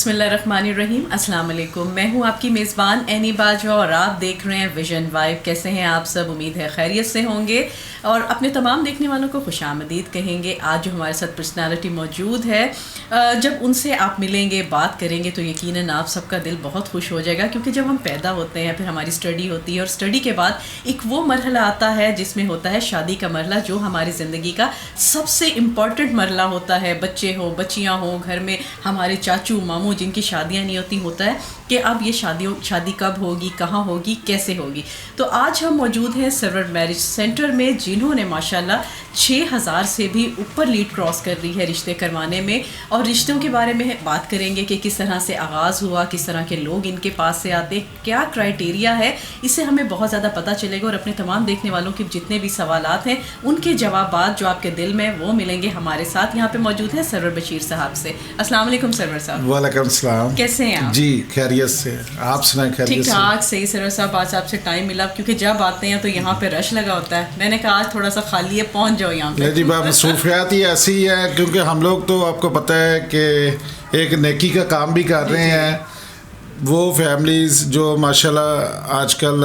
बिस्मिल्लाहिर्रहमानिर्रहीम, अस्सलाम वालेकुम। मैं हूँ आपकी मेज़बान एनी बाजवा और आप देख रहे हैं विजन वाइब। कैसे हैं आप सब? उम्मीद है खैरियत से होंगे और अपने तमाम देखने वालों को खुशामदीद कहेंगे। आज जो हमारे साथ पर्सनालिटी मौजूद है, जब उनसे आप मिलेंगे, बात करेंगे तो यकीनन आप सबका दिल बहुत खुश हो जाएगा, क्योंकि जब हम पैदा होते हैं फिर हमारी स्टडी होती है और स्टडी के बाद एक वो मरहला आता है जिसमें होता है शादी का मरहला, जो हमारी ज़िंदगी का सबसे इम्पॉर्टेंट मरहला होता है। बच्चे हो, बच्चियाँ हो, घर में हमारे चाचू मामू जिनकी शादियां नहीं होती, होता है कि अब ये शादी कब होगी, कहाँ होगी, कैसे होगी। तो आज हम मौजूद हैं सरवर मैरिज सेंटर में, जिन्होंने माशाल्लाह 6000 से भी ऊपर लीड क्रॉस कर रही है रिश्ते करवाने में। और रिश्तों के बारे में बात करेंगे कि किस तरह से आगाज़ हुआ, किस तरह के लोग इनके पास से आते, क्या क्राइटेरिया है, इससे हमें बहुत ज़्यादा पता चलेगा। और अपने तमाम देखने वालों के जितने भी सवालात हैं उनके जवाबात जो आपके दिल में वो मिलेंगे हमारे साथ। यहाँ पे मौजूद है सरवर बशीर साहब से। अस्सलाम वालेकुम सरवर साहब। वालेकुम सलाम। कैसे हैं आप? जी खैरियत से, आप सुनाएं? खैरियत ठीक से? ठाक, सही। सरवर साहब आज आपसे टाइम मिला, क्योंकि जब आते हैं तो यहाँ पे रश लगा होता है। मैंने कहा आज थोड़ा सा खाली है, पहुँच जाओ यहाँ पे। जी मसरूफियात ही ऐसी है, क्योंकि हम लोग तो आपको पता है कि एक नेकी का काम भी कर रहे हैं। वो फैमिलीज़ जो माशाल्लाह आजकल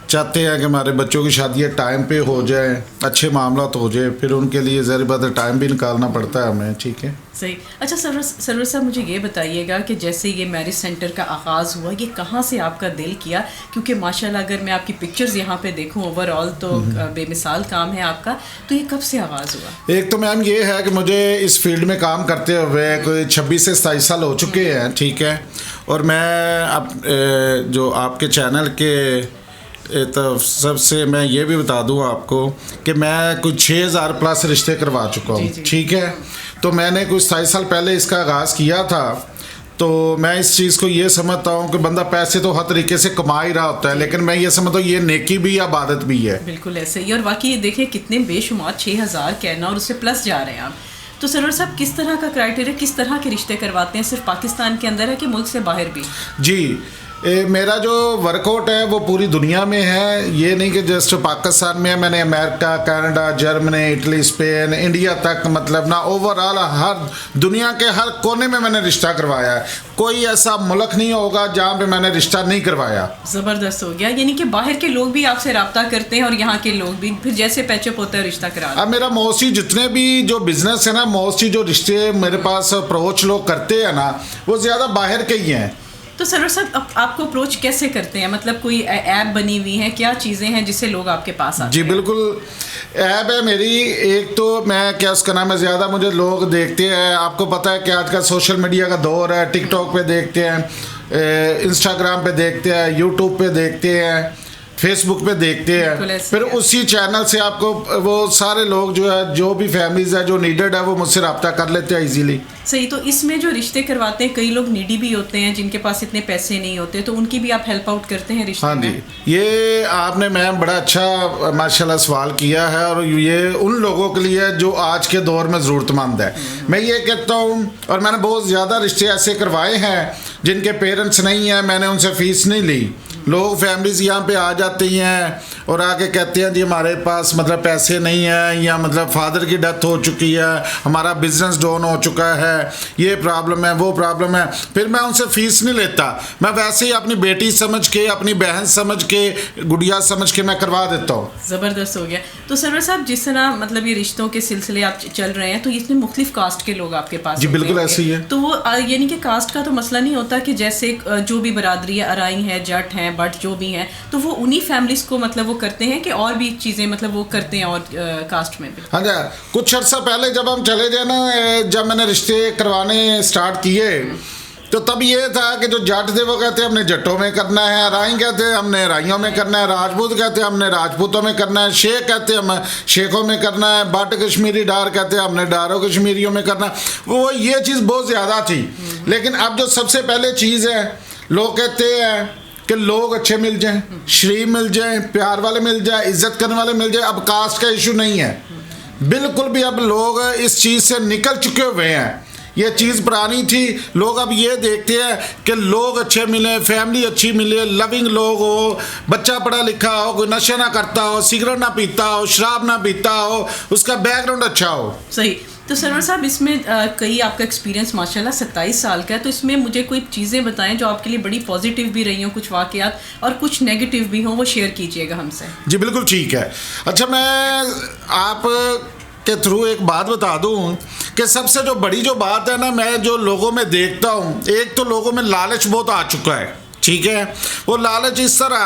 चाहते हैं कि हमारे बच्चों की शादियाँ टाइम पे हो जाए, अच्छे मामला तो हो जाए, फिर उनके लिए ज़रूर बात है टाइम भी निकालना पड़ता है हमें। ठीक है, सही। अच्छा सरवर साहब, मुझे ये बताइएगा कि जैसे ये मैरिज सेंटर का आगाज़ हुआ, ये कहाँ से आपका दिल किया? क्योंकि माशाल्लाह अगर मैं आपकी पिक्चर्स यहाँ पे देखूँ ओवरऑल तो बेमिसाल काम है आपका। तो ये कब से आगाज़ हुआ? एक तो मैम ये है कि मुझे इस फील्ड में काम करते हुए कोई 26 से 27 साल हो चुके हैं। ठीक है, और मैं अब जो आपके चैनल के तो सबसे मैं ये भी बता दूं आपको कि मैं कुछ 6000 प्लस रिश्ते करवा चुका हूँ। ठीक है, तो मैंने कुछ 27 साल पहले इसका आगाज़ किया था। तो मैं इस चीज़ को ये समझता हूँ कि बंदा पैसे तो हर तरीके से कमा ही रहा होता है, लेकिन मैं ये समझता हूँ ये नेकी भी इबादत भी है। बिल्कुल ऐसे ही। और वाकई देखिए कितने बेशुमार 6000 कहना और उससे प्लस जा रहे हैं आप। तो सरवर साहब, किस तरह का क्राइटेरिया, किस तरह के रिश्ते करवाते हैं? सिर्फ पाकिस्तान के अंदर है कि मुल्क से बाहर भी? जी मेरा जो वर्कआउट है वो पूरी दुनिया में है। ये नहीं कि जस्ट पाकिस्तान में है, मैंने America, Canada, Germany, Italy, Spain, India तक, मतलब ना ओवरऑल हर दुनिया के हर कोने में मैंने रिश्ता करवाया है। कोई ऐसा मुल्क नहीं होगा जहाँ पे मैंने रिश्ता नहीं करवाया। ज़बरदस्त हो गया, यानी कि बाहर के लोग भी आपसे रब्ता करते हैं और यहाँ के लोग भी, फिर जैसे पैचअप होता है रिश्ता करा। अब मेरा मोस्टली जितने भी जो बिजनेस है ना, मोस्टली जो रिश्ते मेरे पास अप्रोच लोग करते हैं ना, वो ज़्यादा बाहर के ही हैं। तो सरवर साहब आपको अप्रोच कैसे करते हैं? मतलब कोई ऐप बनी हुई है, क्या चीज़ें हैं जिससे लोग आपके पास आते हैं? जी बिल्कुल, ऐप है मेरी एक। तो मैं क्या उसका नाम है, ज़्यादा मुझे लोग देखते हैं। आपको पता है कि आजकल सोशल मीडिया का दौर है। टिकटॉक पे देखते हैं, इंस्टाग्राम पे देखते हैं, यूट्यूब पे देखते हैं, फेसबुक पे देखते हैं। फिर उसी चैनल से आपको वो सारे लोग जो है, जो भी फैमिलीज है जो नीडेड है, वो मुझसे रब्ता कर लेते हैं इजीली। सही। तो इसमें जो रिश्ते करवाते हैं, कई लोग नीडी भी होते हैं जिनके पास इतने पैसे नहीं होते, तो उनकी भी आप हेल्प आउट करते हैं रिश्ते में? हाँ जी, ये आपने मैम बड़ा अच्छा माशाल्लाह सवाल किया है, और ये उन लोगों के लिए जो आज के दौर में ज़रूरतमंद है। मैं ये कहता हूँ, और मैंने बहुत ज़्यादा रिश्ते ऐसे करवाए हैं जिनके पेरेंट्स नहीं हैं, मैंने उनसे फ़ीस नहीं ली। लोग फैमिलीज़ यहाँ पे आ जाती हैं और आके कहते हैं जी हमारे पास मतलब पैसे नहीं है, या मतलब फादर की डेथ हो चुकी है, हमारा बिजनेस डाउन हो चुका है, ये प्रॉब्लम है, वो प्रॉब्लम है। फिर मैं उनसे फ़ीस नहीं लेता, मैं वैसे ही अपनी बेटी समझ के, अपनी बहन समझ के, गुड़िया समझ के मैं करवा देता हूँ। ज़बरदस्त हो गया। तो सरवर साहब, जिस तरह मतलब ये रिश्तों के सिलसिले आप चल रहे हैं, तो इसमें मुख्तलिफ कास्ट के लोग आपके पास? जी बिल्कुल ऐसे ही है। तो वो यानी कि कास्ट का तो मसला नहीं होता कि जैसे जो भी बरादरी है, अराई हैं, जट हैं, बट जो भी हैं, तो वो उन्हीं फैमिलीज को मतलब वो करते हैं कि और भी चीज़ें मतलब वो करते हैं और कास्ट में भी? हाँ जी, कुछ अर्सा पहले जब हम चले गए ना, जब मैंने रिश्ते करवाने स्टार्ट किए, तो तब ये था कि जो जट थे वो कहते हमने जट्टों में करना है, अराई कहते हमने अराइयों में करना है, राजपूत कहते हमने राजपूतों में करना है, शेख कहते हम शेखों में करना है, बट कश्मीरी डार कहते हमने डारो कश्मीरियों में करना है। वो ये चीज़ बहुत ज़्यादा थी। लेकिन अब जो सबसे पहले चीज़ है, लोग कहते हैं कि लोग अच्छे मिल जाएं, शरीफ मिल जाएं, प्यार वाले मिल जाए, इज्जत करने वाले मिल जाए। अब कास्ट का इशू नहीं है बिल्कुल भी। अब लोग इस चीज़ से निकल चुके हुए हैं। ये चीज़ पुरानी थी। लोग अब ये देखते हैं कि लोग अच्छे मिले, फैमिली अच्छी मिले, लविंग लोग हो, बच्चा पढ़ा लिखा हो, कोई नशा ना करता हो, सिगरेट ना पीता हो, शराब ना पीता हो, उसका बैकग्राउंड अच्छा हो। सही। तो सरवर साहब इसमें कई आपका एक्सपीरियंस माशाल्लाह 27 साल का है, तो इसमें मुझे कोई चीज़ें बताएं जो आपके लिए बड़ी पॉजिटिव भी रही हों, कुछ वाक़यात, और कुछ नेगेटिव भी हों, वो शेयर कीजिएगा हमसे। जी बिल्कुल ठीक है। अच्छा, मैं आप के थ्रू एक बात बता दूं कि सबसे जो बड़ी जो बात है ना, मैं जो लोगों में देखता हूं, एक तो लोगों में लालच बहुत आ चुका है, ठीक है। वो लालच इस तरह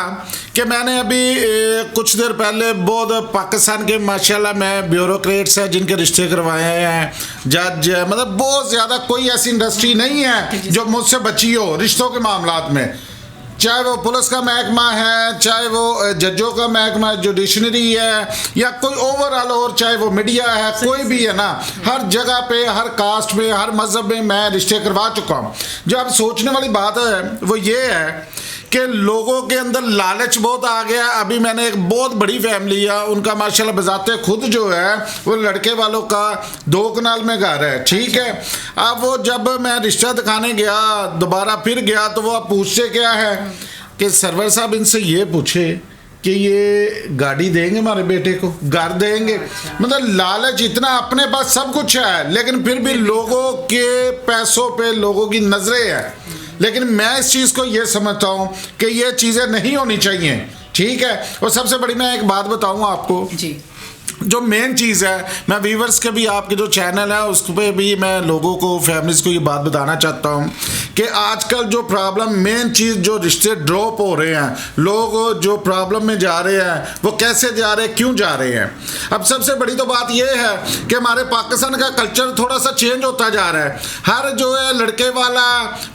कि मैंने अभी कुछ देर पहले बहुत पाकिस्तान के माशाल्लाह में ब्यूरोक्रेट्स हैं जिनके रिश्ते करवाए हैं, जज है, मतलब बहुत ज़्यादा कोई ऐसी इंडस्ट्री नहीं है जो मुझसे बची हो रिश्तों के मामलात में, चाहे वो पुलिस का महकमा है, चाहे वो जजों का महकमा जुडिशनरी है, या कोई ओवरऑल, और चाहे वो मीडिया है, कोई भी है ना, हर जगह पे, हर कास्ट में, हर मज़हब में मैं रिश्ते करवा चुका हूँ। जो अब सोचने वाली बात है वो ये है कि लोगों के अंदर लालच बहुत आ गया। अभी मैंने एक बहुत बड़ी फैमिली है, उनका माशाल्लाह बजाते खुद जो है वो लड़के वालों का 2 कनाल में घर है, ठीक है। अब वो जब मैं रिश्ता दिखाने गया, दोबारा फिर गया, तो वो अब पूछते क्या है कि सरवर साहब इनसे ये पूछे कि ये गाड़ी देंगे हमारे बेटे को, घर देंगे। मतलब लालच इतना, अपने पास सब कुछ है लेकिन फिर भी लोगों के पैसों पे लोगों की नजरें हैं। लेकिन मैं इस चीज़ को ये समझता हूँ कि ये चीज़ें नहीं होनी चाहिए, ठीक है। और सबसे बड़ी मैं एक बात बताऊँ आपको जी, जो मेन चीज़ है, मैं व्यूवर्स के भी, आपके जो चैनल है उस पर भी मैं लोगों को, फैमिलीज़ को ये बात बताना चाहता हूँ कि आजकल जो प्रॉब्लम, मेन चीज़, जो रिश्ते ड्रॉप हो रहे हैं, लोग जो प्रॉब्लम में जा रहे हैं, वो कैसे जा रहे हैं, क्यों जा रहे हैं। अब सबसे बड़ी तो बात ये है कि हमारे पाकिस्तान का कल्चर थोड़ा सा चेंज होता जा रहा है। हर जो है लड़के वाला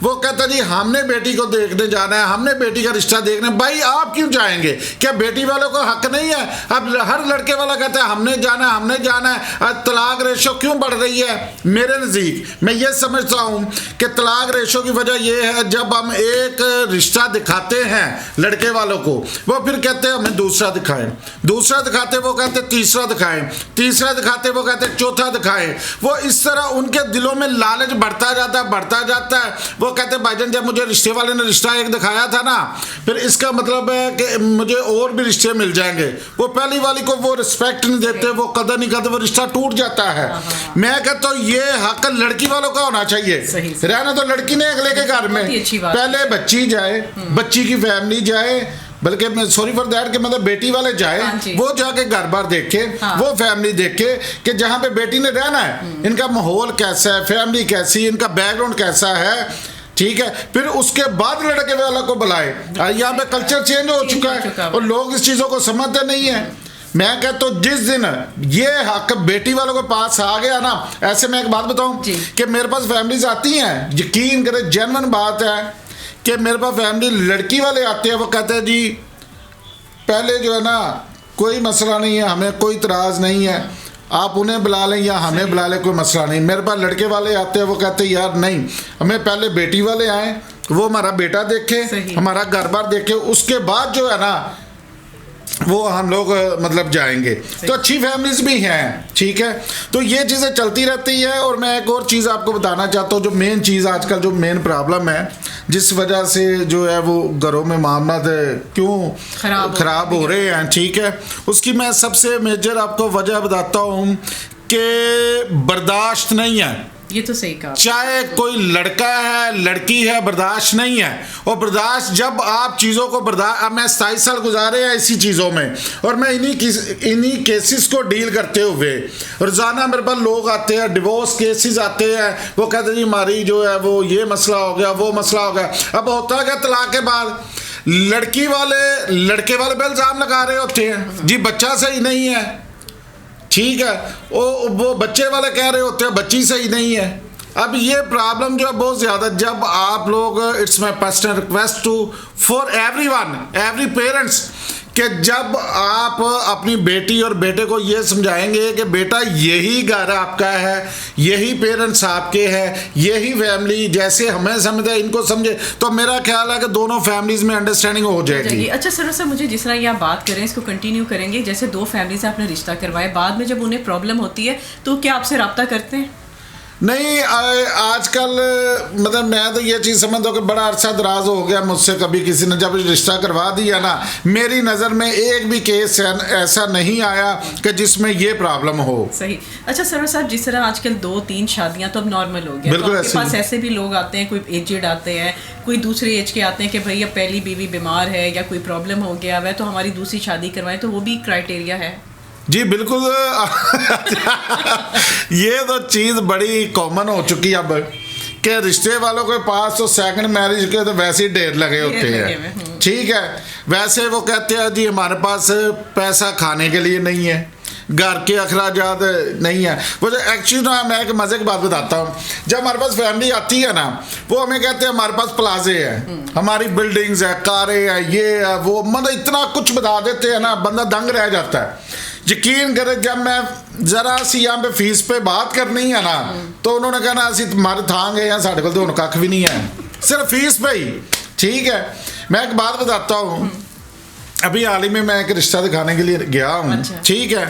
वो कहता है जी हमने बेटी को देखने जाना है, हमने बेटी का रिश्ता देखना है। भाई आप क्यों जाएंगे, क्या बेटी वालों को हक नहीं है? अब हर लड़के वाला कहता है हमने जाना है। तलाक रेशो क्यों बढ़ रही है? मेरे नज़दीक मैं ये समझता हूँ कि तलाक रेशो की वजह यह है, जब हम एक रिश्ता दिखाते हैं लड़के वालों को, वो फिर कहते हैं हमें दूसरा दिखाएं, दूसरा दिखाते वो कहते तीसरा दिखाएं, तीसरा दिखाते वो कहते चौथा दिखाएं। वो इस तरह उनके दिलों में लालच बढ़ता जाता है। वो कहते भाईजान जब मुझे रिश्ते वाले ने रिश्ता एक दिखाया था ना, फिर इसका मतलब है कि मुझे और भी रिश्ते मिल जाएंगे। वो पहली वाली को वो रिस्पेक्ट नहीं देते, वो कदर नहीं करते, वो रिश्ता टूट जाता है। मैं कहता हूँ ये हक लड़की वालों का होना चाहिए। रहना तो लड़की ने अगले के घर में, पहले बच्ची जाए, बच्ची की फैमिली जाए, बल्कि मैं सॉरी फॉर दैट कि मतलब बेटी वाले जाए, वो जाके घर बार देखे, वो फैमिली देखे कि जहाँ पे बेटी ने रहना है, इनका माहौल कैसा है, फैमिली कैसी, इनका बैकग्राउंड कैसा है, ठीक है। फिर उसके बाद लड़के वाला को बुलाए। यहाँ पे कल्चर चेंज हो चुका है और लोग इस चीज़ों को समझते नहीं है। मैं कहता हूँ जिस दिन ये हक बेटी वालों के पास आ गया ना, ऐसे मैं एक बात बताऊँ कि मेरे पास फैमिलीज आती हैं, यकीन करें जेन्युइन बात है कि मेरे पास फैमिली लड़की वाले आते हैं, वो कहते हैं जी पहले जो है ना कोई मसला नहीं है, हमें कोई इतराज़ नहीं है, आप उन्हें बुला लें या हमें बुला लें, कोई मसला नहीं। मेरे पास लड़के वाले आते हैं, वो कहते हैं यार नहीं, हमें पहले बेटी वाले आए, वो हमारा बेटा देखे, हमारा घर बार देखे, उसके बाद जो है ना वो हम लोग मतलब जाएंगे। तो अच्छी फैमिलीज भी हैं, ठीक है। तो ये चीज़ें चलती रहती है। और मैं एक और चीज़ आपको बताना चाहता हूँ, जो मेन चीज़ आजकल जो मेन प्रॉब्लम है, जिस वजह से जो है वो घरों में मामला क्यों ख़राब हो रहे हैं, ठीक है, उसकी मैं सबसे मेजर आपको वजह बताता हूँ कि बर्दाश्त नहीं है। ये तो सही कहा। चाहे कोई लड़का है लड़की है, बर्दाश्त नहीं है। और बर्दाश्त जब आप चीज़ों को अब मैं 27 साल गुजारे हैं इसी चीज़ों में, और मैं इन्हीं केसेस को डील करते हुए रोज़ाना मेरे पास लोग आते हैं, डिवोर्स केसेस आते हैं, वो कहते हैं जी हमारी जो है वो ये मसला हो गया, वो मसला हो गया। अब होता है क्या, तलाक के बाद लड़की वाले लड़के वाले पे इल्ज़ाम लगा रहे होते हैं जी बच्चा सही नहीं है, ठीक है, वो बच्चे वाले कह रहे होते हैं बच्ची सही नहीं है। अब ये प्रॉब्लम जो है बहुत ज़्यादा, जब आप लोग, it's my personal request to for everyone, every parents, कि जब आप अपनी बेटी और बेटे को ये समझाएंगे कि बेटा यही घर आपका है, यही पेरेंट्स आपके हैं, यही फैमिली जैसे हमें समझे इनको समझे, तो मेरा ख्याल है कि दोनों फैमिलीज में अंडरस्टैंडिंग हो जाएगी। अच्छा सर मुझे जिस तरह ये आप बात करें इसको कंटिन्यू करेंगे, जैसे 2 फैमिली से आपने रिश्ता करवाया, बाद में जब उन्हें प्रॉब्लम होती है तो क्या आपसे रब्ता करते हैं? नहीं आजकल मतलब मैं तो ये चीज़ समझता हूँ कि बड़ा अरसा दराज हो गया मुझसे कभी किसी ने जब रिश्ता करवा दिया ना, मेरी नज़र में एक भी केस ऐसा नहीं आया कि जिसमें ये प्रॉब्लम हो। सही। अच्छा सरवर साहब, जिस तरह आजकल 2-3 शादियां तो अब नॉर्मल हो गया, बिल्कुल तो आपके पास ऐसे भी लोग आते हैं, कोई एजेड आते हैं, कोई दूसरे एज के आते हैं कि भाई अब पहली बीवी बीमार है या कोई प्रॉब्लम हो गया है तो हमारी दूसरी शादी करवाएं, तो वो भी क्राइटेरिया है? जी बिल्कुल। ये तो चीज़ बड़ी कॉमन हो चुकी है अब कि रिश्ते वालों के पास तो सेकंड मैरिज के तो वैसे ही ढेर लगे होते हैं। ठीक है, वैसे वो कहते हैं जी हमारे पास पैसा खाने के लिए नहीं है, घर के अखराजात नहीं है। वो जो एक्चुअली ना मैं एक मज़े की बात बताता हूँ, जब हमारे पास फैमिली आती है ना, वो हमें कहते हैं हमारे पास प्लाजे है, हमारी बिल्डिंग्स है, कारें है, ये है वो, मतलब इतना कुछ बता देते हैं ना, बंदा दंग रह जाता है। यकीन करें जब मैं ज़रा सी यहाँ पे फीस पे बात करनी है ना, तो उन्होंने कहा ना असी तुम्हारे थांगे या साढ़े को तो कख भी नहीं है, सिर्फ फीस पे ही। ठीक है, मैं एक बात बताता हूँ, अभी हाल ही में मैं एक रिश्ता दिखाने के लिए गया हूँ। अच्छा। ठीक है,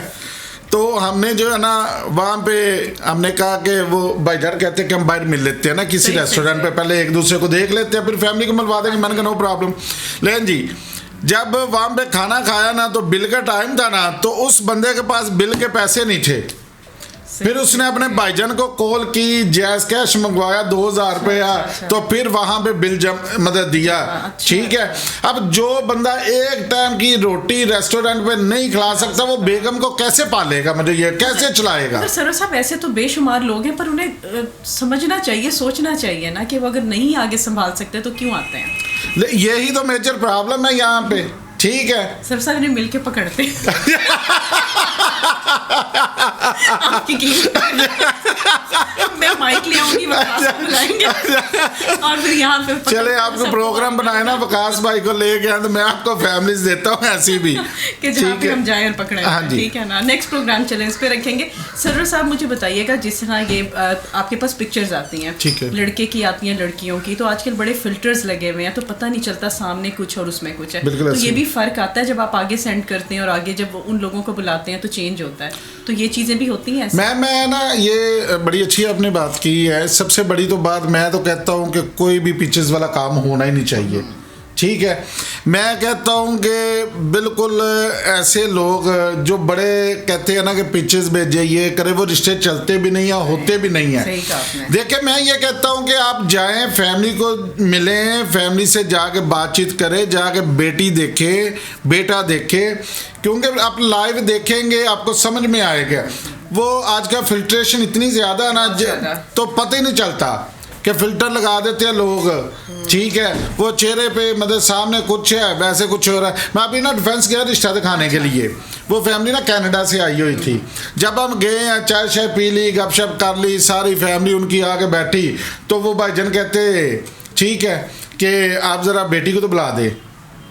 तो हमने जो है ना वहाँ पे हमने कहा कि वो भाईजान कहते हैं कि हम बाहर मिल लेते हैं ना किसी रेस्टोरेंट पे, पहले एक दूसरे को देख लेते हैं फिर फैमिली को मिलवा देंगे। मैंने कहा नो प्रॉब्लम। लेकिन जी जब वहाँ पे खाना खाया ना तो बिल का टाइम था ना, तो उस बंदे के पास बिल के पैसे नहीं थे। फिर उसने अपने भाईजान को कॉल की, जैस कैश मंगवाया 2000 रुपया, तो फिर वहां पे बिल मतलब दिया। ठीक है, अब जो बंदा एक टाइम की रोटी रेस्टोरेंट पे नहीं खिला सकता, वो बेगम को कैसे पालेगा, मुझे ये कैसे चलाएगा? सर साहब ऐसे तो बेशुमार लोग हैं, पर उन्हें समझना चाहिए, सोचना चाहिए ना कि वो अगर नहीं आगे संभाल सकते तो क्यों आते हैं। यही तो मेजर प्रॉब्लम है यहाँ पे। ठीक है, सर साहब इन्हें मिलके पकड़ते मैं माइक ले आऊंगी, बुलाएंगे और फिर यहाँ पे चले आपको प्रोग्राम बनाए ना वकास भाई को ले गया, तो मैं आपको फैमिलीज देता हूँ ऐसी भी कि जहाँ पे हम जाए और पकड़े। हाँ जी, ठीक है ना, नेक्स्ट प्रोग्राम चैलेंज पे रखेंगे। सरवर साहब मुझे बताइएगा, जिस तरह ये आपके पास पिक्चर्स आती हैं, ठीक है, लड़के की आती हैं, लड़कियों की, तो आजकल बड़े फिल्टर्स लगे हुए हैं, तो पता नहीं चलता सामने कुछ और उसमें कुछ है। तो ये भी फर्क आता है जब आप आगे सेंड करते हैं और आगे जब उन लोगों को बुलाते हैं तो चेंज होता है, तो ये चीज़ें भी होती हैं। मैं ना ये बड़ी अच्छी आपने बात की है। सबसे बड़ी तो बात मैं तो कहता हूँ कि कोई भी पिक्चर्स वाला काम होना ही नहीं चाहिए। ठीक है, मैं कहता हूँ कि बिल्कुल ऐसे लोग जो बड़े कहते हैं ना कि पिक्चर्स भेजे ये करे, वो रिश्ते चलते भी नहीं है, होते भी नहीं है। देखिए मैं ये कहता हूँ कि आप जाएं, फैमिली को मिलें, फैमिली से जाके बातचीत करें, जाके बेटी देखे, बेटा देखे, क्योंकि आप लाइव देखेंगे आपको समझ में आएगा। वो आज का फिल्ट्रेशन इतनी ज़्यादा है ना, तो पता ही नहीं चलता कि फिल्टर लगा देते हैं लोग। ठीक है, वो चेहरे पे मतलब सामने कुछ है, वैसे कुछ हो रहा है। मैं अभी ना डिफेंस गया रिश्ता दिखाने के लिए, वो फैमिली ना कनाडा से आई हुई थी। जब हम गए हैं, चाय शाय पी ली, गपशप कर ली, सारी फैमिली उनकी आके बैठी, तो वो भाईजान कहते ठीक है कि आप ज़रा बेटी को तो बुला दे।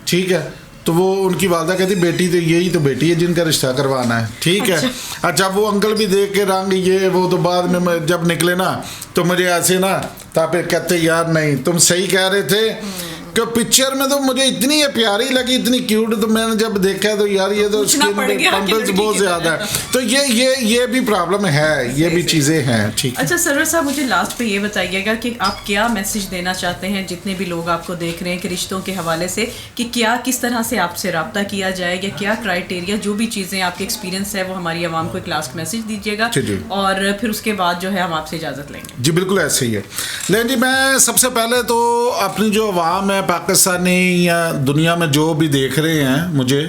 ठीक है, तो वो उनकी वालदा कहती बेटी तो यही तो बेटी है जिनका रिश्ता करवाना है। ठीक है, अच्छा वो अंकल भी देख के रंग ये वो, तो बाद में जब निकले ना तो मुझे ऐसे ना तापे कहते यार नहीं तुम सही कह रहे थे कि पिक्चर में तो मुझे इतनी ये प्यारी लगी, इतनी क्यूट, तो मैंने जब देखा तो यार ये तो स्किन पे पिंपल्स बहुत ज़्यादा है। तो ये भी प्रॉब्लम है, ये भी चीज़ें हैं। ठीक है, अच्छा सरवर साहब मुझे लास्ट पे ये बताइएगा कि आप क्या मैसेज देना चाहते हैं जितने भी लोग आपको देख रहे हैं कि रिश्तों के हवाले से, कि क्या किस तरह से आपसे रब्ता किया जाए, या क्या क्राइटेरिया, जो भी चीज़ें आपके एक्सपीरियंस है वो हमारी आवाम को एक लास्ट मैसेज दीजिएगा, और फिर उसके बाद जो है हम आपसे इजाज़त लेंगे। जी बिल्कुल ऐसे ही है। लेकिन जी मैं सबसे पहले तो अपनी जो आवाम है पाकिस्तानी या दुनिया में जो भी देख रहे हैं मुझे,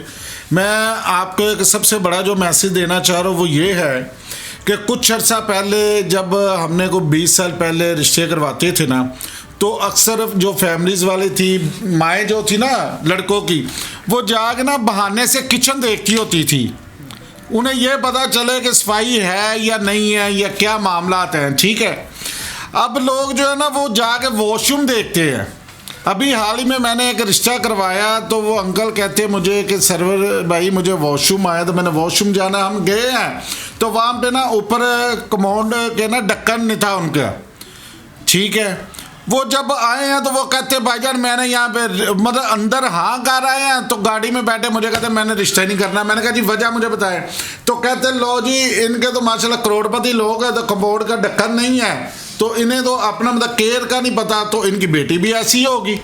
मैं आपको एक सबसे बड़ा जो मैसेज देना चाह रहा हूँ वो ये है कि कुछ अर्सा पहले जब हमने को 20 साल पहले रिश्ते करवाते थे ना, तो अक्सर जो फैमिलीज़ वाली थी, माएँ जो थी ना लड़कों की, वो जाके ना बहाने से किचन देखती होती थी, उन्हें यह पता चले कि सफाई है या नहीं है या क्या मामलात हैं। ठीक है, अब लोग जो है ना वो जाके वॉशरूम देखते हैं। अभी हाल ही में मैंने एक रिश्ता करवाया, तो वो अंकल कहते मुझे कि सरवर भाई मुझे वॉशरूम आया, तो मैंने वॉशरूम जाना, हम गए हैं तो वहाँ पे ना ऊपर कमोड के ना ढक्कन नहीं था उनका। ठीक है, वो जब आए हैं तो वो कहते भाईजान मैंने यहाँ पे मतलब अंदर हाँ कर आए हैं, तो गाड़ी में बैठे मुझे कहते मैंने रिश्ता ही नहीं करना। मैंने कहा जी वजह मुझे बताएं। तो कहते लो जी इनके तो माशाल्लाह करोड़पति लोग हैं, तो कबोर्ड का ढक्कन नहीं है, तो इन्हें तो अपना मतलब केयर का नहीं पता, तो इनकी बेटी भी ऐसी होगी।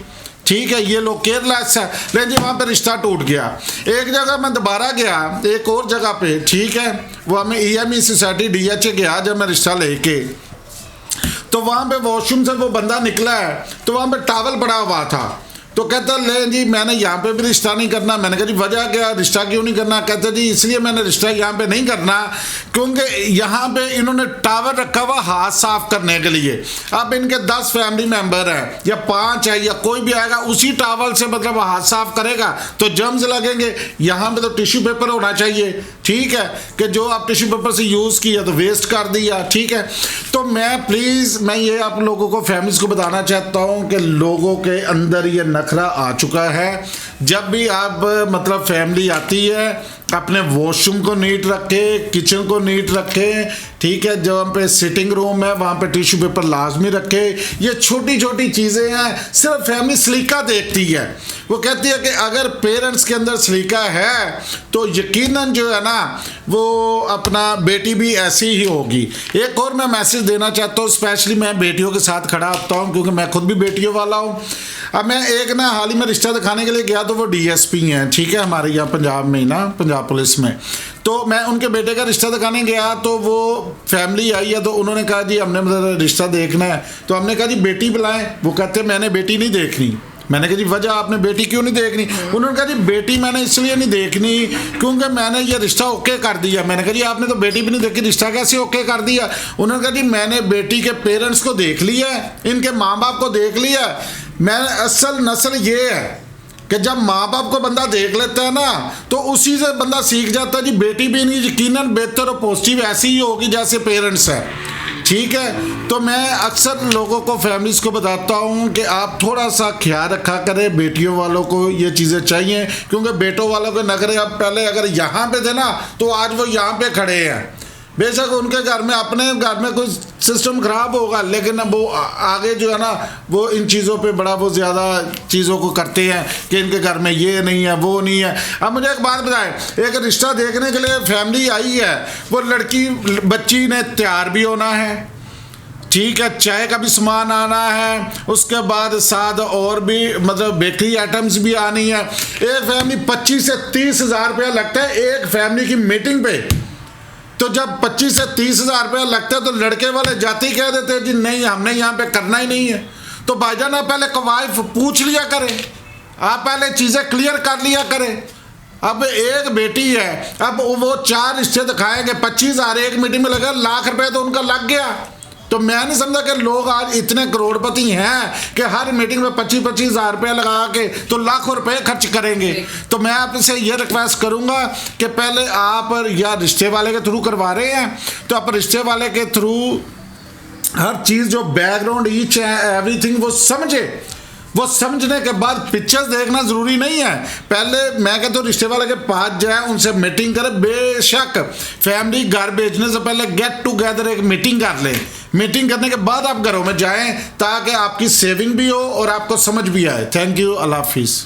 ठीक है, ये लोग केयरलेस है। लेकिन जी वहाँ पे रिश्ता टूट गया। एक जगह मैं दोबारा गया, एक और जगह पे, ठीक है, वो हमें EME सोसाइटी DH गया जब मैं रिश्ता लेके, तो वहाँ पे वॉशरूम से वो बंदा निकला है, तो वहाँ पे टॉवल पड़ा हुआ था। तो कहता ले जी मैंने यहाँ पे भी रिश्ता नहीं करना। मैंने कहा जी वजह क्या, रिश्ता क्यों नहीं करना? कहते जी इसलिए मैंने रिश्ता यहाँ पे नहीं करना क्योंकि यहाँ पे इन्होंने टावर रखा हुआ हाथ साफ करने के लिए। अब इनके 10 फैमिली मेंबर हैं या 5 है या कोई भी आएगा, उसी टावल से मतलब हाथ साफ करेगा तो जर्म्स लगेंगे। यहाँ पे तो टिश्यू पेपर होना चाहिए, ठीक है, कि जो आप टिश्यू पेपर से यूज़ किया तो वेस्ट कर दिया, ठीक है। तो मैं प्लीज़ मैं ये आप लोगों को फैमिलीज़ को बताना चाहता हूँ कि लोगों के अंदर ये नखरा आ चुका है। जब भी आप मतलब फैमिली आती है अपने वॉशरूम को नीट रखे, किचन को नीट रखे, ठीक है, जब हम पे सिटिंग रूम है वहाँ पे टिश्यू पेपर लाजमी रखे। ये छोटी छोटी चीज़ें हैं, सिर्फ फैमिली सलीका देखती है। वो कहती है कि अगर पेरेंट्स के अंदर सलीका है तो यकीनन जो है ना वो अपना बेटी भी ऐसी ही होगी। एक और मैं मैसेज देना चाहता हूँ, स्पेशली मैं बेटियों के साथ खड़ा होता हूँ क्योंकि मैं खुद भी बेटियों वाला हूँ। अब मैं एक ना हाल ही में रिश्ता दिखाने के लिए गया, तो वो DSP हैं, ठीक है, हमारे यहाँ पंजाब में ही ना, पंजाब पुलिस में। तो मैं उनके बेटे का रिश्ता दिखाने गया, तो वो फैमिली आई है, तो उन्होंने कहा जी हमने मतलब रिश्ता देखना है। तो हमने कहा जी बेटी बुलाएं। वो कहते मैंने बेटी नहीं देखनी। मैंने कहा जी वजह आपने बेटी क्यों नहीं देखनी? उन्होंने कहा जी बेटी मैंने इसलिए नहीं देखनी क्योंकि मैंने ये रिश्ता ओके कर दिया। मैंने कहा जी आपने तो बेटी भी नहीं देखी, रिश्ता कैसे ओके कर दिया? उन्होंने कहा जी मैंने बेटी के पेरेंट्स को देख लिया, इनके माँ बाप को देख लिया। मैंने असल नस्ल ये है कि जब माँ बाप को बंदा देख लेता है ना तो उसी से बंदा सीख जाता है जी बेटी भी नहीं यकीनन बेहतर और पॉजिटिव ऐसी ही होगी जैसे पेरेंट्स है, ठीक है। तो मैं अक्सर लोगों को फैमिलीज़ को बताता हूँ कि आप थोड़ा सा ख्याल रखा करें, बेटियों वालों को ये चीज़ें चाहिए क्योंकि बेटों वालों के नखरे अब पहले अगर यहाँ पे थे ना तो आज वो यहाँ पे खड़े हैं। बेशक उनके घर में अपने घर में कुछ सिस्टम ख़राब होगा लेकिन अब वो आगे जो है ना वो इन चीज़ों पे बड़ा वो ज़्यादा चीज़ों को करते हैं कि इनके घर में ये नहीं है वो नहीं है। अब मुझे एक बात बताएं, एक रिश्ता देखने के लिए फैमिली आई है, वो लड़की बच्ची ने तैयार भी होना है, ठीक है, चाय का भी सामान आना है, उसके बाद साथ और भी मतलब बेकरी आइटम्स भी आनी है। एक फैमिली 25 से 30 हज़ार रुपया लगता है एक फैमिली की मीटिंग पे। तो जब 25 से 30 हज़ार रुपया लगता है तो लड़के वाले जाते ही कह देते हैं जी नहीं हमने यहाँ पे करना ही नहीं है। तो भाईजान आप पहले वाइफ पूछ लिया करें, आप पहले चीज़ें क्लियर कर लिया करें। अब एक बेटी है, अब वो 4 रिश्ते दिखाएंगे, 25 हज़ार एक मीटिंग में लगा, लाख रुपए तो उनका लग गया। तो मैं नहीं समझा कि लोग आज इतने करोड़पति हैं कि हर मीटिंग में 25-25 हज़ार रुपये लगा के तो लाखों रुपए खर्च करेंगे। तो मैं आपसे ये रिक्वेस्ट करूंगा कि पहले आप या रिश्ते वाले के थ्रू करवा रहे हैं तो आप रिश्ते वाले के थ्रू हर चीज़ जो बैकग्राउंड ईच है एवरीथिंग वो समझे। वो समझने के बाद पिक्चर्स देखना ज़रूरी नहीं है। पहले मैं कहता हूँ रिश्ते वाले के पास जाए, उनसे मीटिंग करें। बेशक फैमिली घर भेजने से पहले गेट टुगेदर एक मीटिंग कर लें। मीटिंग करने के बाद आप घरों में जाएं ताकि आपकी सेविंग भी हो और आपको समझ भी आए। थैंक यू, अल्लाह हाफिज़।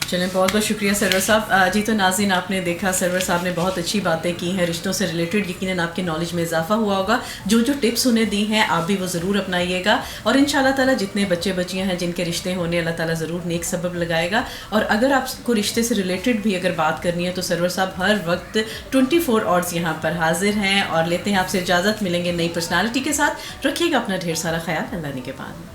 चलें, बहुत बहुत शुक्रिया सरवर साहब। जी तो नाज़रीन आपने देखा सरवर साहब ने बहुत अच्छी बातें की हैं रिश्तों से रिलेटेड। यकीनन आपके नॉलेज में इजाफा हुआ होगा। जो जो टिप्स उन्हें दी हैं आप भी वो ज़रूर अपनाइएगा और इंशाल्लाह ताला जितने बच्चे बच्चियां हैं जिनके रिश्ते होने अल्लाह ताला ज़रूर नेक सबब लगाएगा। और अगर आपको रिश्ते से रिलेटेड भी अगर बात करनी है तो सरवर साहब हर वक्त 24 आवर्स यहाँ पर हाजिर हैं। और लेते हैं आपसे इजाज़त, मिलेंगे नई पर्सनालिटी के साथ। रखिएगा अपना ढेर सारा ख्याल। अल्लाह ने के बाद।